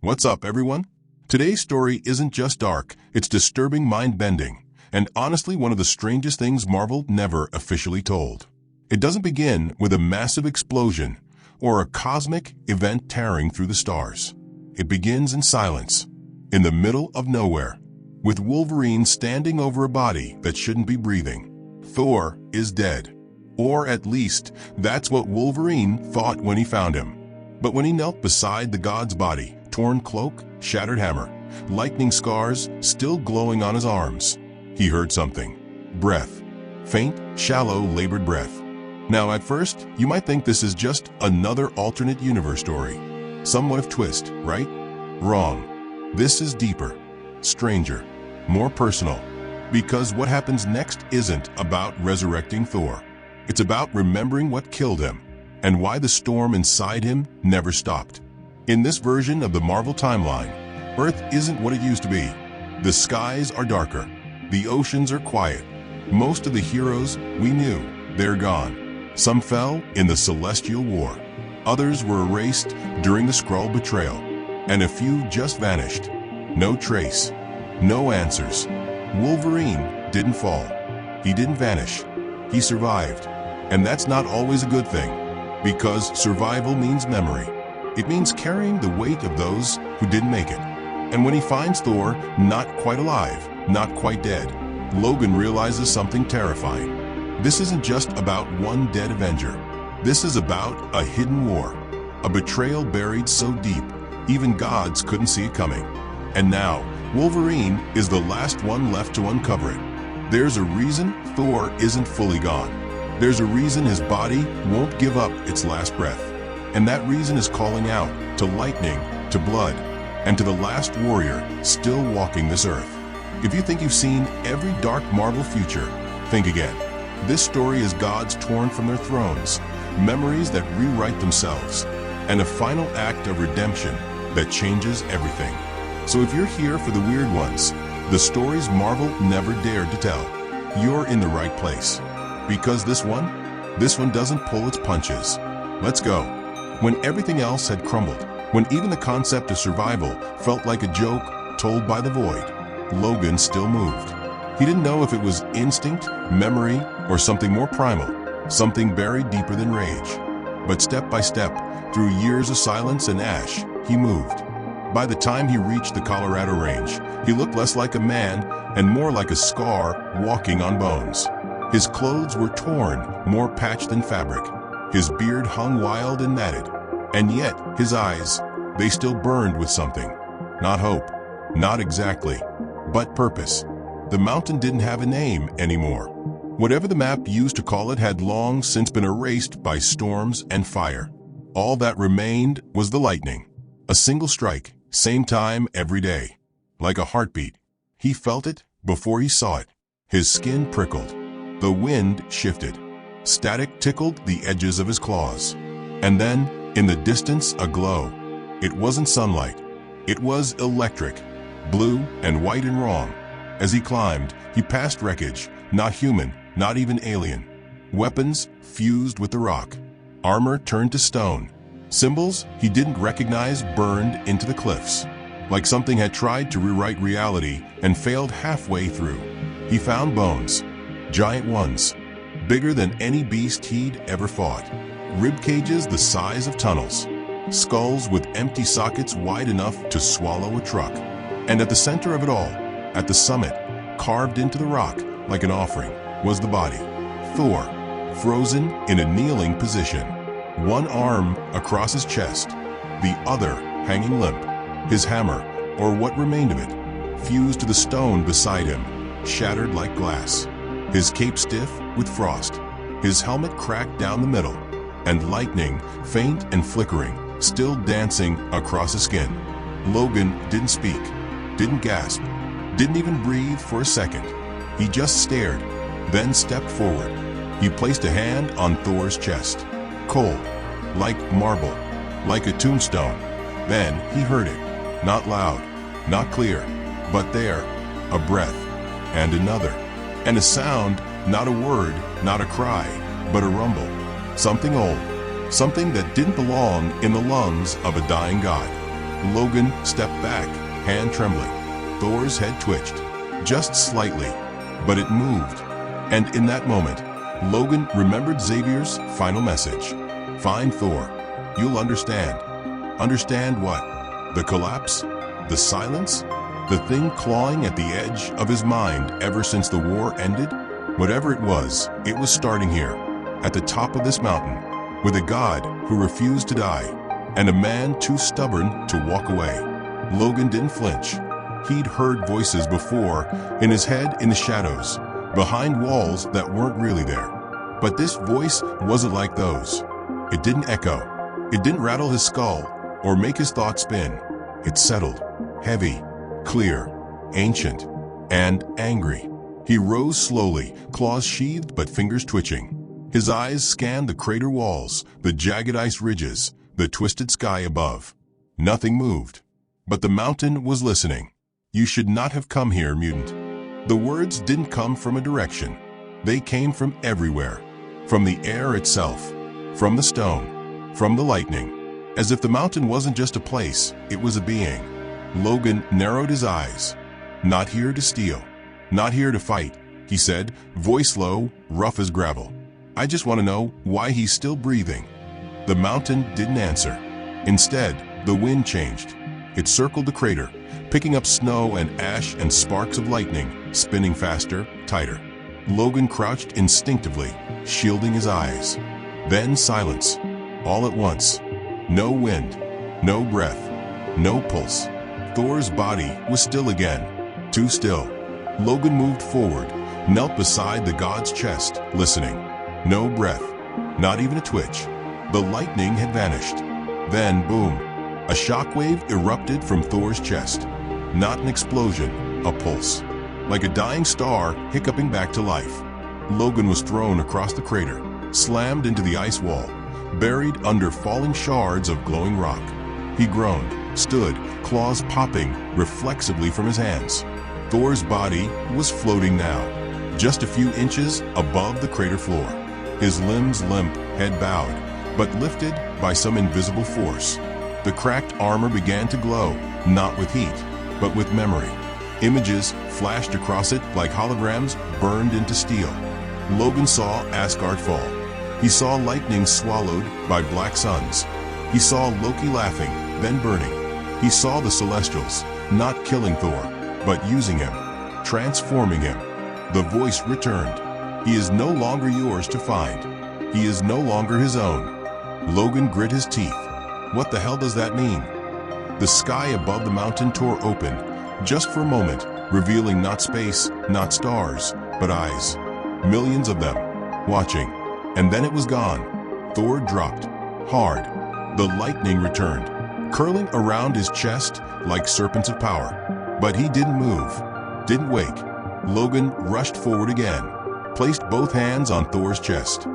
What's up, everyone? Today's story isn't just dark, it's disturbing, mind-bending, and honestly one of the strangest things Marvel never officially told. It doesn't begin with a massive explosion or a cosmic event tearing through the stars. It begins in silence, in the middle of nowhere, with Wolverine standing over a body that shouldn't be breathing. Thor is dead. Or at least, that's what Wolverine thought when he found him. But when he knelt beside the god's body, torn cloak, shattered hammer, lightning scars still glowing on his arms, he heard something. Breath. Faint, shallow, labored breath. Now at first, you might think this is just another alternate universe story. Somewhat of twist, right? Wrong. This is deeper, stranger, more personal. Because what happens next isn't about resurrecting Thor. It's about remembering what killed him and why the storm inside him never stopped. In this version of the Marvel timeline, Earth isn't what it used to be. The skies are darker. The oceans are quiet. Most of the heroes we knew, they're gone. Some fell in the Celestial War. Others were erased during the Skrull betrayal. And a few just vanished. No trace. No answers. Wolverine didn't fall. He didn't vanish. He survived. And that's not always a good thing, because survival means memory. It means carrying the weight of those who didn't make it. And when he finds Thor not quite alive, not quite dead, Logan realizes something terrifying. This isn't just about one dead Avenger. This is about a hidden war, a betrayal buried so deep, even gods couldn't see it coming. And now, Wolverine is the last one left to uncover it. There's a reason Thor isn't fully gone. There's a reason his body won't give up its last breath. And that reason is calling out to lightning, to blood, and to the last warrior still walking this earth. If you think you've seen every dark Marvel future, think again. This story is gods torn from their thrones, memories that rewrite themselves, and a final act of redemption that changes everything. So if you're here for the weird ones, the stories Marvel never dared to tell, you're in the right place. Because this one doesn't pull its punches. Let's go. When everything else had crumbled, when even the concept of survival felt like a joke told by the void, Logan still moved. He didn't know if it was instinct, memory, or something more primal, something buried deeper than rage. But step by step, through years of silence and ash, he moved. By the time he reached the Colorado range, he looked less like a man and more like a scar walking on bones. His clothes were torn, more patched than fabric. His beard hung wild and matted. And yet, his eyes, they still burned with something. Not hope, not exactly, but purpose. The mountain didn't have a name anymore. Whatever the map used to call it had long since been erased by storms and fire. All that remained was the lightning. A single strike, same time every day. Like a heartbeat. He felt it before he saw it. His skin prickled. The wind shifted. Static tickled the edges of his claws. And then, in the distance, a glow. It wasn't sunlight. It was electric. Blue and white and wrong. As he climbed, he passed wreckage. Not human, not even alien. Weapons fused with the rock. Armor turned to stone. Symbols he didn't recognize burned into the cliffs. Like something had tried to rewrite reality and failed halfway through. He found bones. Giant ones. Bigger than any beast he'd ever fought. Rib cages the size of tunnels. Skulls with empty sockets wide enough to swallow a truck. And at the center of it all, at the summit, carved into the rock like an offering, was the body. Thor, frozen in a kneeling position. One arm across his chest, the other hanging limp. His hammer, or what remained of it, fused to the stone beside him, shattered like glass. His cape stiff with frost. His helmet cracked down the middle. And lightning, faint and flickering, still dancing across his skin. Logan didn't speak, didn't gasp, didn't even breathe for a second. He just stared, then stepped forward. He placed a hand on Thor's chest. Cold, like marble, like a tombstone. Then he heard it. Not loud, not clear, but there, a breath, and another. And a sound, not a word, not a cry, but a rumble. Something old, something that didn't belong in the lungs of a dying god. Logan stepped back, hand trembling. Thor's head twitched, just slightly, but it moved. And in that moment, Logan remembered Xavier's final message. Find Thor. You'll understand. Understand what? The collapse? The silence? The thing clawing at the edge of his mind ever since the war ended? Whatever it was starting here, at the top of this mountain, with a god who refused to die, and a man too stubborn to walk away. Logan didn't flinch. He'd heard voices before, in his head, in the shadows, behind walls that weren't really there. But this voice wasn't like those. It didn't echo. It didn't rattle his skull or make his thoughts spin. It settled, heavy, clear, ancient, and angry. He rose slowly, claws sheathed but fingers twitching. His eyes scanned the crater walls, the jagged ice ridges, the twisted sky above. Nothing moved. But the mountain was listening. You should not have come here, mutant. The words didn't come from a direction. They came from everywhere. From the air itself, from the stone, from the lightning. As if the mountain wasn't just a place, it was a being. Logan narrowed his eyes. Not here to steal. Not here to fight, he said, voice low, rough as gravel. I just want to know why he's still breathing. The mountain didn't answer. Instead, the wind changed. It circled the crater, picking up snow and ash and sparks of lightning, spinning faster, tighter. Logan crouched instinctively, shielding his eyes. Then silence, all at once. No wind, no breath, no pulse. Thor's body was still again, too still. Logan moved forward, knelt beside the god's chest, listening. No breath, not even a twitch. The lightning had vanished. Then, boom, a shockwave erupted from Thor's chest. Not an explosion, a pulse. Like a dying star hiccuping back to life. Logan was thrown across the crater, slammed into the ice wall, buried under falling shards of glowing rock. He groaned, stood, claws popping reflexively from his hands. Thor's body was floating now, just a few inches above the crater floor. His limbs limp, head bowed, but lifted by some invisible force. The cracked armor began to glow, not with heat, but with memory. Images flashed across it like holograms burned into steel. Logan saw Asgard fall. He saw lightning swallowed by black suns. He saw Loki laughing, then burning. He saw the Celestials, not killing Thor, but using him, transforming him. The voice returned. He is no longer yours to find. He is no longer his own. Logan grit his teeth. What the hell does that mean? The sky above the mountain tore open, just for a moment, revealing not space, not stars, but eyes. Millions of them, watching. And then it was gone. Thor dropped, hard. The lightning returned, curling around his chest like serpents of power. But he didn't move, didn't wake. Logan rushed forward again, placed both hands on Thor's chest,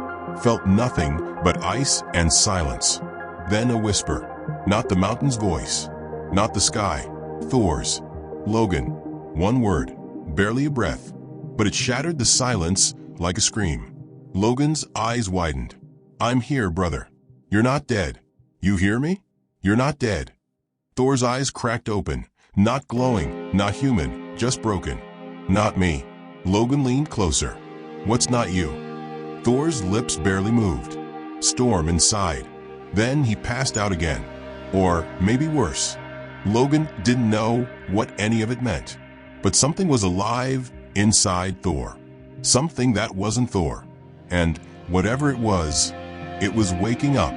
felt nothing but ice and silence. Then a whisper, not the mountain's voice, not the sky, Thor's. Logan, one word, barely a breath, but it shattered the silence like a scream. Logan's eyes widened. I'm here, brother. You're not dead. You hear me? You're not dead. Thor's eyes cracked open, not glowing, not human, just broken. Not me. Logan leaned closer. What's not you? Thor's lips barely moved. Storm inside. Then he passed out again. Or maybe worse. Logan didn't know what any of it meant. But something was alive inside Thor. Something that wasn't Thor. And whatever it was waking up.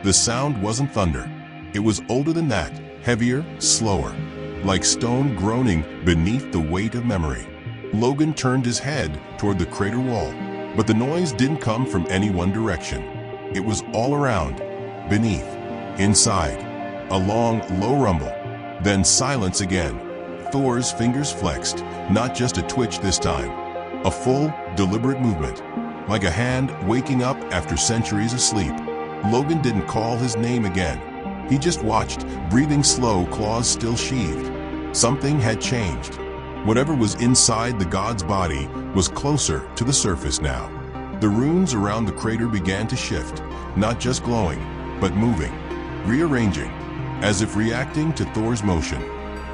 The sound wasn't thunder. It was older than that, heavier, slower, like stone groaning beneath the weight of memory. Logan turned his head toward the crater wall, but the noise didn't come from any one direction. It was all around, beneath, inside. A long, low rumble, then silence again. Thor's fingers flexed, not just a twitch this time. A full, deliberate movement, like a hand waking up after centuries of sleep. Logan didn't call his name again. He just watched, breathing slow, claws still sheathed. Something had changed. Whatever was inside the god's body was closer to the surface now. The runes around the crater began to shift, not just glowing, but moving, rearranging. as if reacting to Thor's motion,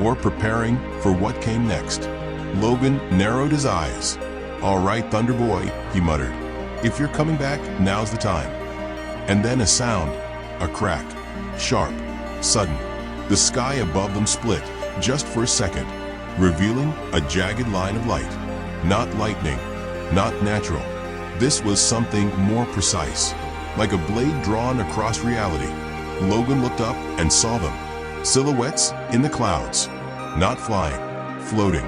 or preparing for what came next. Logan narrowed his eyes. "All right, Thunder Boy," he muttered. "If you're coming back, now's the time." And then a sound, a crack, sharp, sudden. The sky above them split, just for a second, revealing a jagged line of light. Not lightning, not natural. This was something more precise, like a blade drawn across reality. Logan looked up and saw them, silhouettes in the clouds, not flying, floating,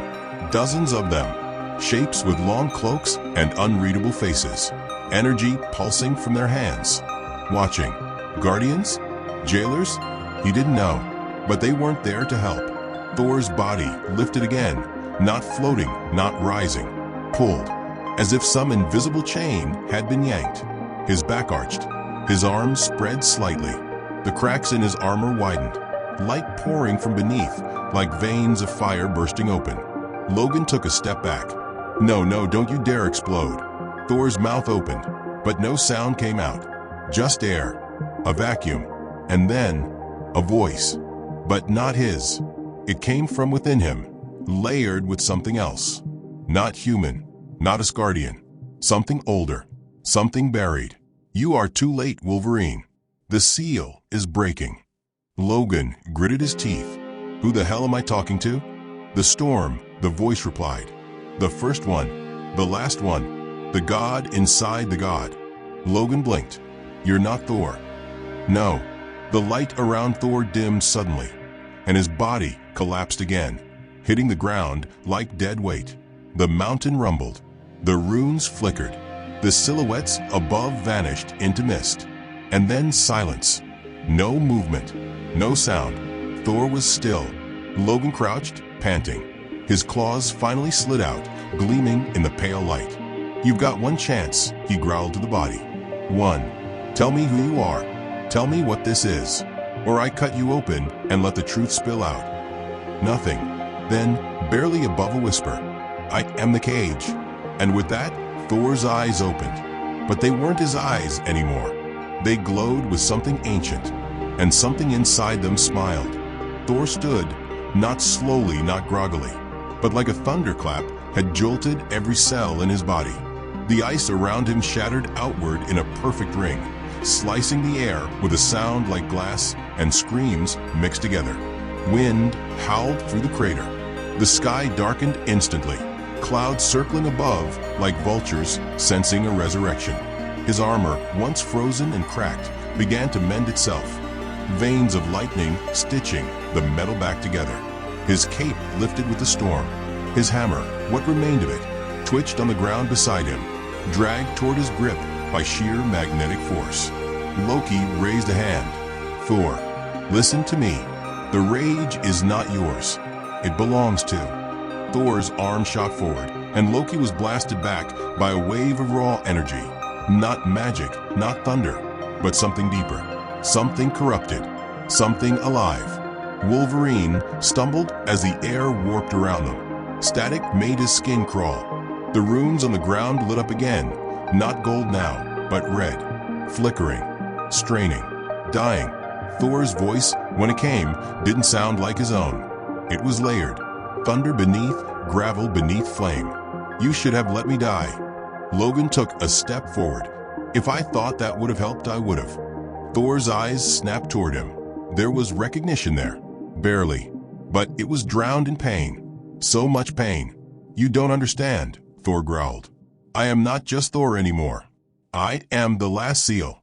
dozens of them, shapes with long cloaks and unreadable faces, energy pulsing from their hands. Watching. Guardians? Jailers? He didn't know, but they weren't there to help. Thor's body lifted again, not floating, not rising, pulled, as if some invisible chain had been yanked. His back arched, his arms spread slightly. The cracks in his armor widened, light pouring from beneath, like veins of fire bursting open. Logan took a step back. No, don't you dare explode." Thor's mouth opened, but no sound came out. Just air, a vacuum, and then a voice. But not his. It came from within him, layered with something else. Not human, not Asgardian. Something older, something buried. "You are too late, Wolverine. The seal is breaking." Logan gritted his teeth. "Who the hell am I talking to?" "The storm," the voice replied. "The first one, the last one, the god inside the god." Logan blinked. "You're not Thor." "No." The light around Thor dimmed suddenly, and his body collapsed again, hitting the ground like dead weight. The mountain rumbled. The runes flickered. The silhouettes above vanished into mist. And then silence. No movement, no sound. Thor was still. Logan crouched, panting. His claws finally slid out, gleaming in the pale light. "You've got one chance," he growled to the body. "One. Tell me who you are. Tell me what this is, or I cut you open and let the truth spill out." Nothing. Then, barely above a whisper, "I am the cage." And with that, Thor's eyes opened. But they weren't his eyes anymore. They glowed with something ancient, and something inside them smiled. Thor stood, not slowly, not groggily, but like a thunderclap had jolted every cell in his body. The ice around him shattered outward in a perfect ring, slicing the air with a sound like glass and screams mixed together. Wind howled through the crater. The sky darkened instantly, clouds circling above like vultures sensing a resurrection. His armor, once frozen and cracked, began to mend itself, veins of lightning stitching the metal back together. His cape lifted with the storm. His hammer, what remained of it, twitched on the ground beside him, dragged toward his grip by sheer magnetic force. Loki raised a hand. "Thor, listen to me. The rage is not yours. It belongs to..." Thor's arm shot forward, and Loki was blasted back by a wave of raw energy. Not magic, not thunder, but something deeper, something corrupted, something alive. Wolverine stumbled as the air warped around them. Static made his skin crawl. The runes on the ground lit up again, not gold now, but red, flickering, straining, dying. Thor's voice, when it came, didn't sound like his own. It was layered. Thunder beneath, gravel beneath flame. "You should have let me die." Logan took a step forward. "If I thought that would have helped, I would have." Thor's eyes snapped toward him. There was recognition there. Barely. But it was drowned in pain. So much pain. "You don't understand," Thor growled. "I am not just Thor anymore. I am the last seal."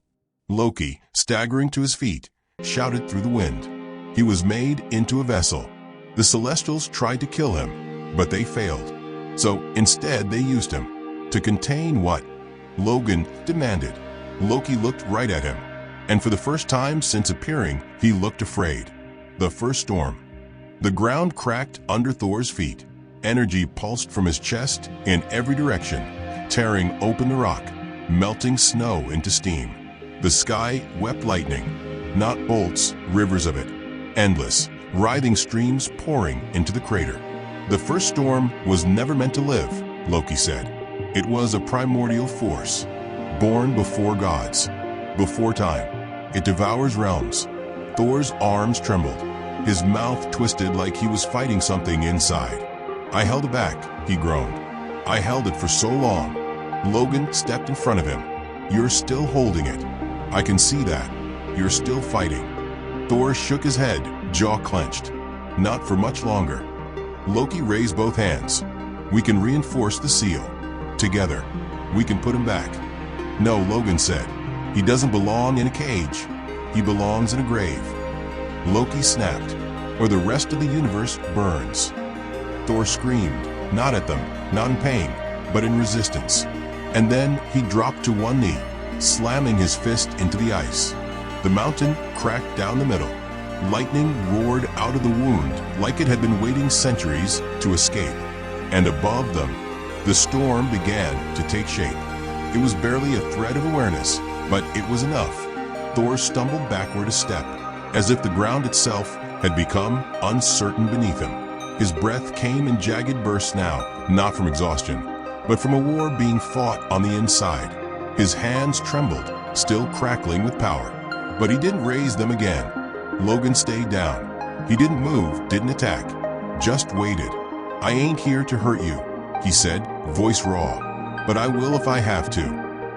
Loki, staggering to his feet, shouted through the wind. He was made into a vessel. The Celestials tried to kill him, but they failed. So instead they used him. To contain what? Logan demanded. Loki looked right at him, and for the first time since appearing, he looked afraid. The first storm. The ground cracked under Thor's feet. Energy pulsed from his chest in every direction, tearing open the rock, melting snow into steam. The sky wept lightning, not bolts, rivers of it. Endless, writhing streams pouring into the crater. The first storm was never meant to live, Loki said. It was a primordial force, born before gods, before time. It devours realms, Thor's arms trembled. His mouth twisted like he was fighting something inside. "I held it back," he groaned. "I held it for so long." Logan stepped in front of him. "You're still holding it. I can see that. You're still fighting." Thor shook his head, jaw clenched. "Not for much longer." Loki raised both hands. "We can reinforce the seal. Together, we can put him back." "No," Logan said. "He doesn't belong in a cage. He belongs in a grave." Loki snapped, or the rest of the universe burns. Thor screamed, not at them, not in pain, but in resistance. And then he dropped to one knee, slamming his fist into the ice. The mountain cracked down the middle. Lightning roared out of the wound like it had been waiting centuries to escape. And above them, the storm began to take shape. It was barely a thread of awareness, but it was enough. Thor stumbled backward a step, as if the ground itself had become uncertain beneath him. His breath came in jagged bursts now, not from exhaustion, but from a war being fought on the inside. His hands trembled, still crackling with power. But he didn't raise them again. Logan stayed down. He didn't move, didn't attack, just waited. "I ain't here to hurt you," he said, voice raw. "But I will if I have to."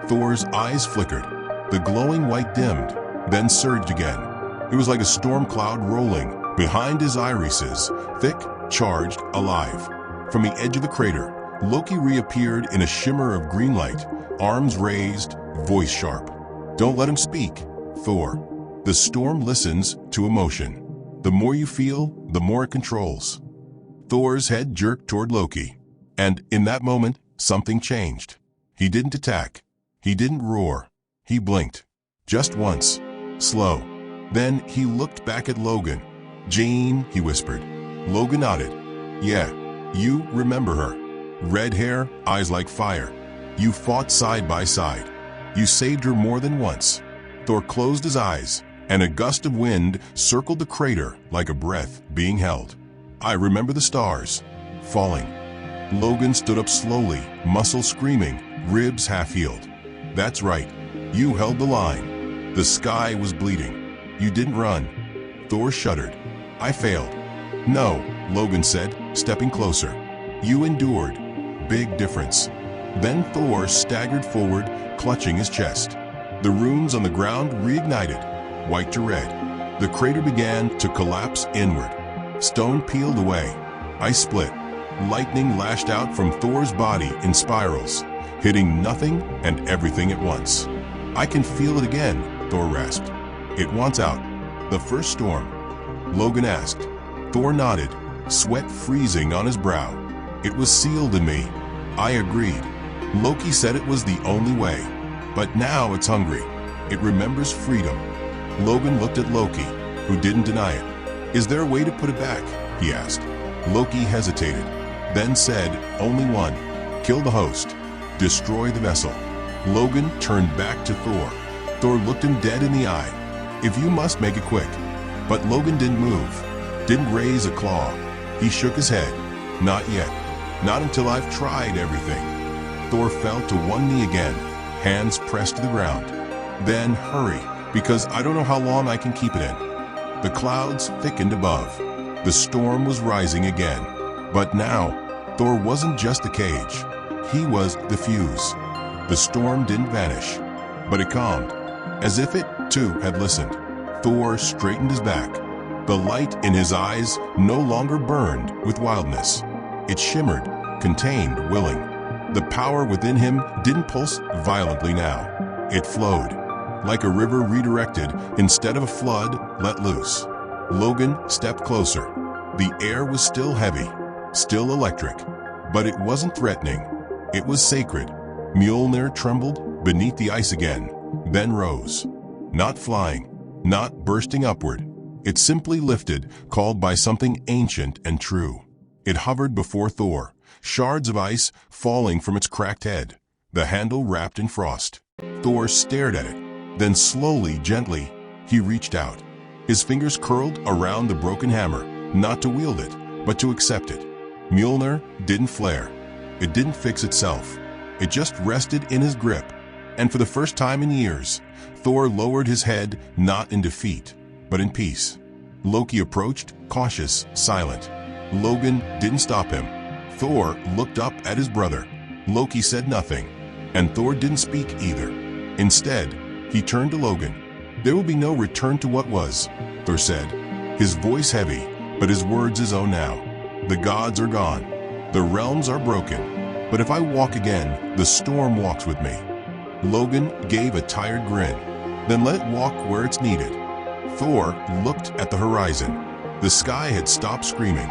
Thor's eyes flickered. The glowing white dimmed, then surged again. It was like a storm cloud rolling behind his irises, thick, charged, alive. From the edge of the crater, Loki reappeared in a shimmer of green light, arms raised, voice sharp. "Don't let him speak, Thor. The storm listens to emotion. The more you feel, the more it controls." Thor's head jerked toward Loki, and in that moment, something changed. He didn't attack. He didn't roar. He blinked. Just once. Slow. Then he looked back at Logan. "Jane," he whispered. Logan nodded. "Yeah, you remember her. Red hair, eyes like fire. You fought side by side. You saved her more than once." Thor closed his eyes, and a gust of wind circled the crater like a breath being held. "I remember the stars. Falling." Logan stood up slowly, muscles screaming, ribs half-healed. "That's right. You held the line. The sky was bleeding. You didn't run." Thor shuddered. "I failed." "No," Logan said, stepping closer. "You endured. Big difference." Then Thor staggered forward, clutching his chest. The runes on the ground reignited, white to red. The crater began to collapse inward. Stone peeled away. Ice split. Lightning lashed out from Thor's body in spirals, hitting nothing and everything at once. "I can feel it again," Thor rasped. "It wants out." "The first storm?" Logan asked. Thor nodded, sweat freezing on his brow. "It was sealed in me." I agreed. Loki said it was the only way. But now it's hungry. It remembers freedom. Logan looked at Loki, who didn't deny it. "Is there a way to put it back?" he asked. Loki hesitated, then said, "Only one. Kill the host. Destroy the vessel." Logan turned back to Thor. Thor looked him dead in the eye. "If you must, make it quick." But Logan didn't move, didn't raise a claw. He shook his head. "Not yet. Not until I've tried everything." Thor fell to one knee again, hands pressed to the ground. "Then hurry, because I don't know how long I can keep it in." The clouds thickened above. The storm was rising again. But now, Thor wasn't just the cage. He was the fuse. The storm didn't vanish, but it calmed, as if it, too, had listened. Thor straightened his back. The light in his eyes no longer burned with wildness. It shimmered, contained, willing. The power within him didn't pulse violently now. It flowed, like a river redirected instead of a flood let loose. Logan stepped closer. The air was still heavy, still electric, but it wasn't threatening. It was sacred. Mjolnir trembled beneath the ice again, then rose. Not flying, not bursting upward. It simply lifted, called by something ancient and true. It hovered before Thor, shards of ice falling from its cracked head, the handle wrapped in frost. Thor stared at it. Then slowly, gently, he reached out. His fingers curled around the broken hammer, not to wield it, but to accept it. Mjolnir didn't flare. It didn't fix itself. It just rested in his grip. And for the first time in years, Thor lowered his head not in defeat, but in peace. Loki approached, cautious, silent. Logan didn't stop him. Thor looked up at his brother. Loki said nothing, and Thor didn't speak either. Instead, he turned to Logan. "There will be no return to what was," Thor said, his voice heavy, but his words his own now. "The gods are gone. The realms are broken. But if I walk again, the storm walks with me." Logan gave a tired grin. "Then let it walk where it's needed." Thor looked at the horizon. The sky had stopped screaming.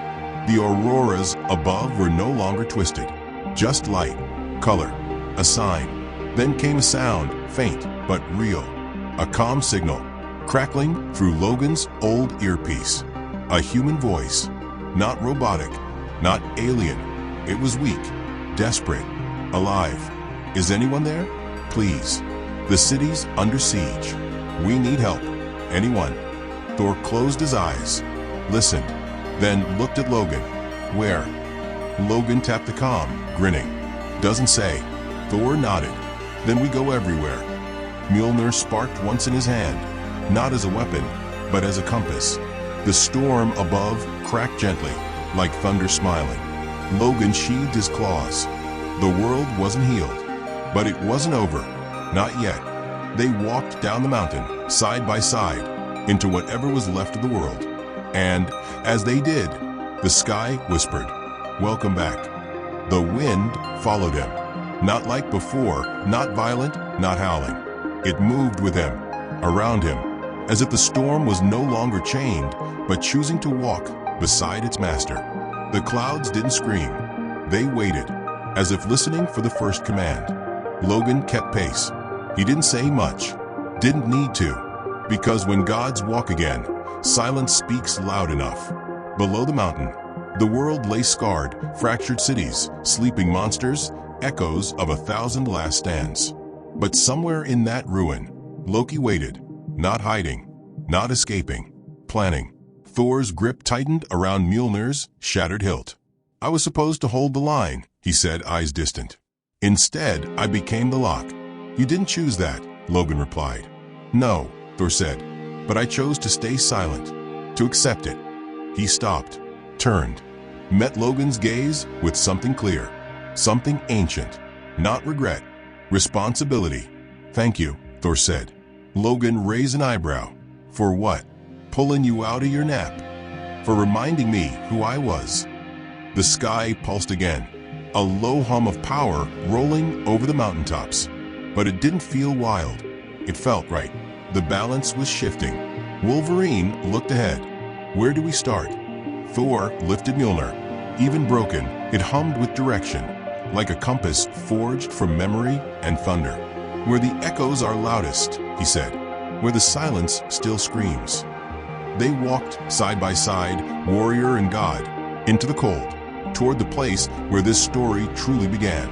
The auroras above were no longer twisted. Just light, color, a sign. Then came a sound, faint but real. A calm signal, crackling through Logan's old earpiece. A human voice, not robotic, not alien. It was weak, desperate, alive. "Is anyone there? Please. The city's under siege. We need help. Anyone?" Thor closed his eyes, listened, then looked at Logan. "Where?" Logan tapped the comm, grinning. "Doesn't say." Thor nodded. "Then we go everywhere." Mjolnir sparked once in his hand, not as a weapon, but as a compass. The storm above cracked gently, like thunder smiling. Logan sheathed his claws. The world wasn't healed, but it wasn't over. Not yet. They walked down the mountain, side by side, into whatever was left of the world. And as they did, the sky whispered, "Welcome back." The wind followed him. Not like before, not violent, not howling. It moved with him, around him, as if the storm was no longer chained, but choosing to walk beside its master. The clouds didn't scream. They waited, as if listening for the first command. Logan kept pace. He didn't say much, didn't need to, because when gods walk again, silence speaks loud enough. Below the mountain, the world lay scarred, fractured cities, sleeping monsters, echoes of 1,000 last stands. But somewhere in that ruin, Loki waited, not hiding, not escaping, planning. Thor's grip tightened around Mjolnir's shattered hilt. "I was supposed to hold the line," he said, eyes distant. "Instead, I became the lock." "You didn't choose that," Logan replied. "No," Thor said, "but I chose to stay silent, to accept it." He stopped, turned, met Logan's gaze with something clear, something ancient, not regret, responsibility. "Thank you," Thor said. Logan raised an eyebrow. "For what?" "Pulling you out of your nap. For reminding me who I was." The sky pulsed again, a low hum of power rolling over the mountaintops. But it didn't feel wild. It felt right. The balance was shifting. Wolverine looked ahead. "Where do we start?" Thor lifted Mjolnir. Even broken, it hummed with direction, like a compass forged from memory and thunder. "Where the echoes are loudest," he said, "where the silence still screams." They walked side by side, warrior and god, into the cold, toward the place where this story truly began.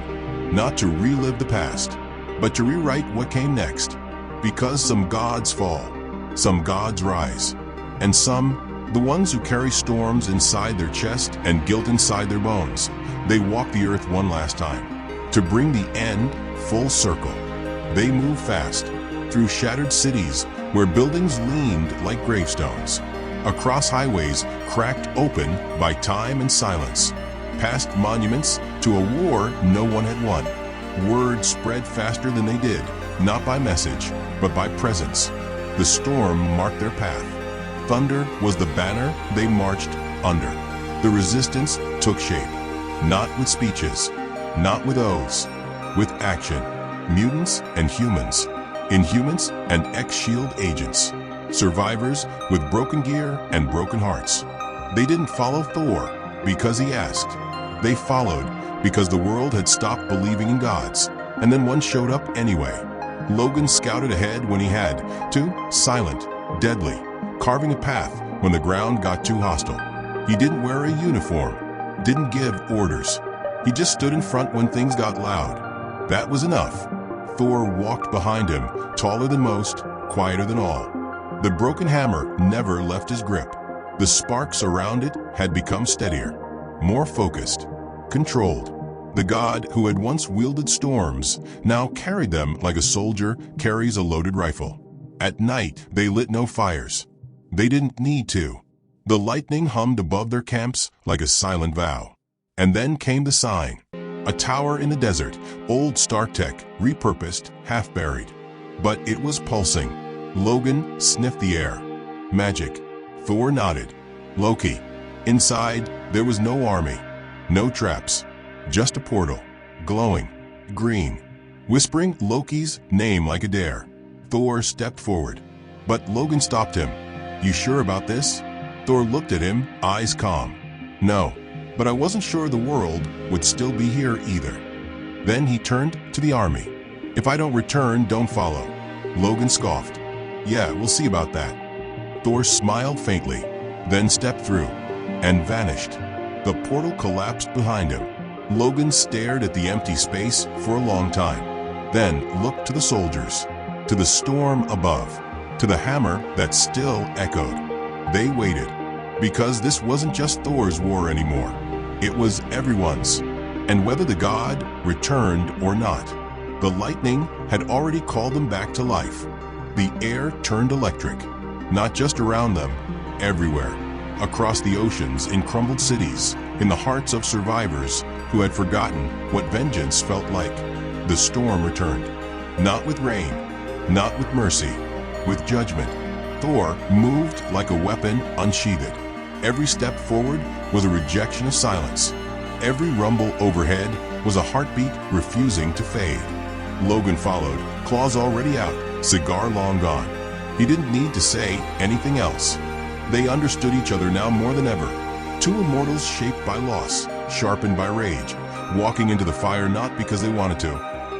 Not to relive the past, but to rewrite what came next. Because some gods fall, some gods rise, and some, the ones who carry storms inside their chest and guilt inside their bones, they walk the earth one last time, to bring the end full circle. They move fast, through shattered cities where buildings leaned like gravestones, across highways cracked open by time and silence, past monuments to a war no one had won. Word spread faster than they did, not by message, but by presence. The storm marked their path. Thunder was the banner they marched under. The resistance took shape, not with speeches, not with oaths, with action. Mutants and humans, Inhumans and ex-SHIELD agents, survivors with broken gear and broken hearts. They didn't follow Thor because he asked. They followed because the world had stopped believing in gods, and then one showed up anyway. Logan scouted ahead when he had to, silent, deadly, carving a path when the ground got too hostile. He didn't wear a uniform, didn't give orders. He just stood in front when things got loud. That was enough. Thor walked behind him, taller than most, quieter than all. The broken hammer never left his grip. The sparks around it had become steadier, more focused, controlled. The god who had once wielded storms now carried them like a soldier carries a loaded rifle. At night, they lit no fires. They didn't need to. The lightning hummed above their camps like a silent vow. And then came the sign. A tower in the desert, old Stark tech, repurposed, half-buried. But it was pulsing. Logan sniffed the air. Magic. Thor nodded. Loki. Inside, there was no army, no traps, just a portal, glowing, green. Whispering Loki's name like a dare, Thor stepped forward. But Logan stopped him. "You sure about this?" Thor looked at him, eyes calm. "No, but I wasn't sure the world would still be here either." Then he turned to the army. "If I don't return, don't follow." Logan scoffed. "Yeah, we'll see about that." Thor smiled faintly, then stepped through and vanished. The portal collapsed behind him. Logan stared at the empty space for a long time, then looked to the soldiers, to the storm above, to the hammer that still echoed. They waited, because this wasn't just Thor's war anymore. It was everyone's. And whether the god returned or not, the lightning had already called them back to life. The air turned electric, not just around them, everywhere. Across the oceans, in crumbled cities, in the hearts of survivors who had forgotten what vengeance felt like. The storm returned, not with rain, not with mercy, with judgment. Thor moved like a weapon unsheathed. Every step forward was a rejection of silence. Every rumble overhead was a heartbeat refusing to fade. Logan followed, claws already out, cigar long gone. He didn't need to say anything else. They understood each other now more than ever. Two immortals shaped by loss, sharpened by rage, walking into the fire not because they wanted to,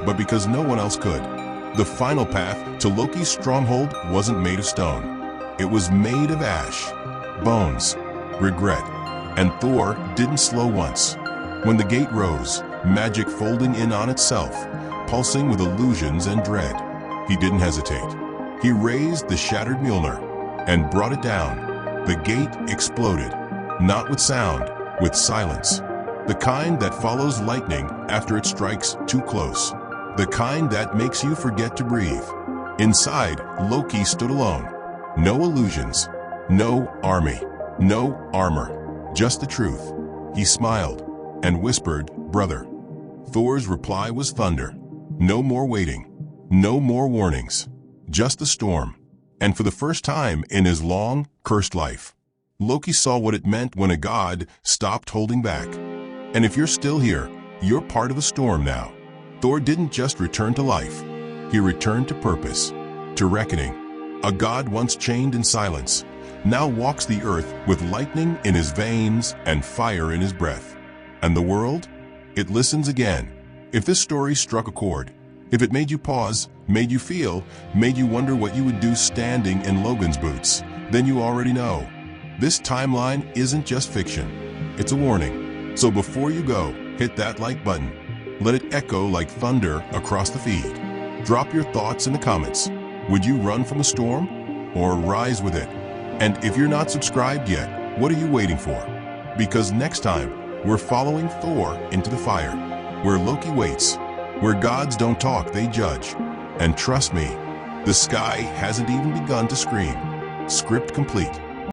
but because no one else could. The final path to Loki's stronghold wasn't made of stone. It was made of ash, bones, regret. And Thor didn't slow once. When the gate rose, magic folding in on itself, pulsing with illusions and dread, he didn't hesitate. He raised the shattered Mjolnir and brought it down. The gate exploded, not with sound, with silence. The kind that follows lightning after it strikes too close. The kind that makes you forget to breathe. Inside, Loki stood alone. No illusions, no army, no armor, just the truth. He smiled and whispered, "Brother." Thor's reply was thunder. No more waiting, no more warnings, just the storm. And for the first time in his long, cursed life, Loki saw what it meant when a god stopped holding back. And if you're still here, you're part of a storm now. Thor didn't just return to life. He returned to purpose, to reckoning. A god once chained in silence now walks the earth with lightning in his veins and fire in his breath. And the world? It listens again. If this story struck a chord, if it made you pause, made you feel, made you wonder what you would do standing in Logan's boots, then you already know. This timeline isn't just fiction. It's a warning. So before you go, hit that like button. Let it echo like thunder across the feed. Drop your thoughts in the comments. Would you run from a storm or rise with it? And if you're not subscribed yet, what are you waiting for? Because next time, we're following Thor into the fire, where Loki waits, where gods don't talk, they judge. And trust me, the sky hasn't even begun to scream. Script complete.